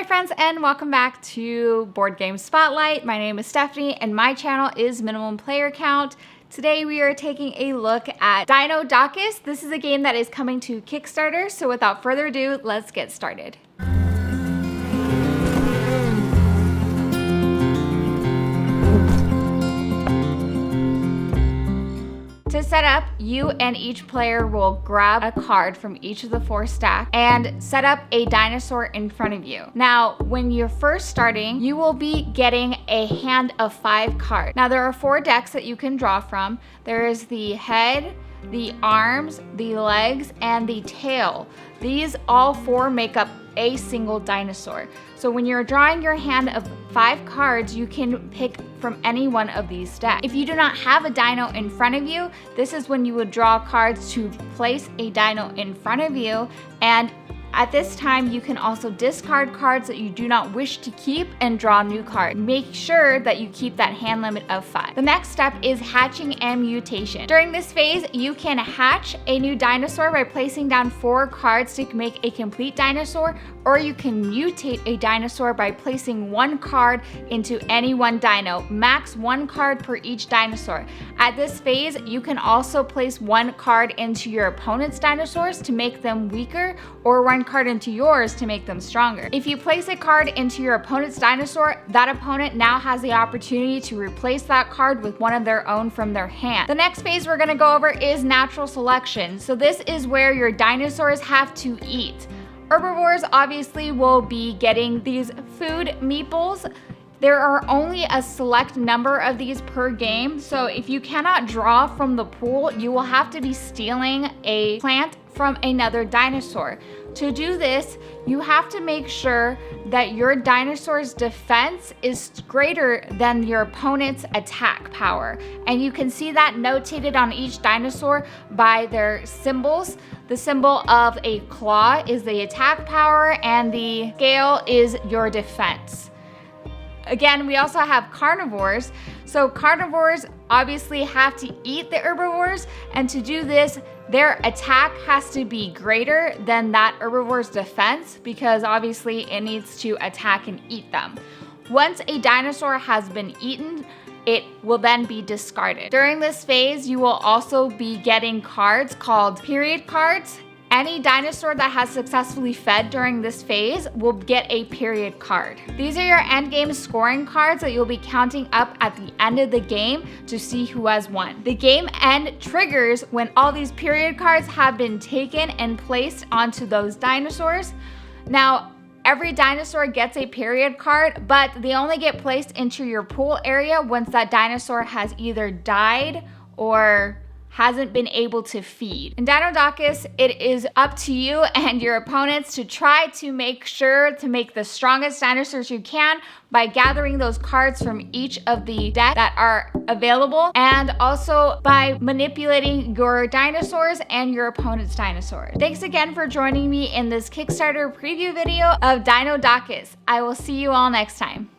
my friends, and welcome back to Board Game Spotlight. My name is Stephanie and my channel is Minimum Player Count. Today we are taking a look at Dinodocus. This is a game that is coming to Kickstarter, so without further ado, let's get started. To set up, you and each player will grab a card from each of the 4 stacks and set up a dinosaur in front of you. Now, when you're first starting, you will be getting a hand of 5 cards. Now, there are 4 decks that you can draw from. There is the head, the arms, the legs, and the tail. These all 4 make up a single dinosaur. So when you're drawing your hand of 5 cards, you can pick from any one of these decks. If you do not have a dino in front of you, this is when you would draw cards to place a dino in front of you, and at this time, you can also discard cards that you do not wish to keep and draw new cards. Make sure that you keep that hand limit of 5. The next step is hatching and mutation. During this phase, you can hatch a new dinosaur by placing down 4 cards to make a complete dinosaur, or you can mutate a dinosaur by placing 1 card into any one dino. Max 1 card per each dinosaur. At this phase, you can also place 1 card into your opponent's dinosaurs to make them weaker, or 1 card into yours to make them stronger. If you place a card into your opponent's dinosaur, that opponent now has the opportunity to replace that card with one of their own from their hand. The next phase we're gonna go over is natural selection. So this is where your dinosaurs have to eat. Herbivores obviously will be getting these food meeples. There are only a select number of these per game, so if you cannot draw from the pool, you will have to be stealing a plant from another dinosaur. To do this, you have to make sure that your dinosaur's defense is greater than your opponent's attack power. And you can see that notated on each dinosaur by their symbols. The symbol of a claw is the attack power, and the scale is your defense. Again, we also have carnivores. So carnivores obviously have to eat the herbivores, and to do this, their attack has to be greater than that herbivore's defense, because obviously it needs to attack and eat them. Once a dinosaur has been eaten, it will then be discarded. During this phase, you will also be getting cards called period cards. Any dinosaur that has successfully fed during this phase will get a period card. These are your endgame scoring cards that you'll be counting up at the end of the game to see who has won. The game end triggers when all these period cards have been taken and placed onto those dinosaurs. Now, every dinosaur gets a period card, but they only get placed into your pool area once that dinosaur has either died or hasn't been able to feed. In Dinodocus, it is up to you and your opponents to try to make sure to make the strongest dinosaurs you can by gathering those cards from each of the decks that are available, and also by manipulating your dinosaurs and your opponent's dinosaurs. Thanks again for joining me in this Kickstarter preview video of Dinodocus. I will see you all next time.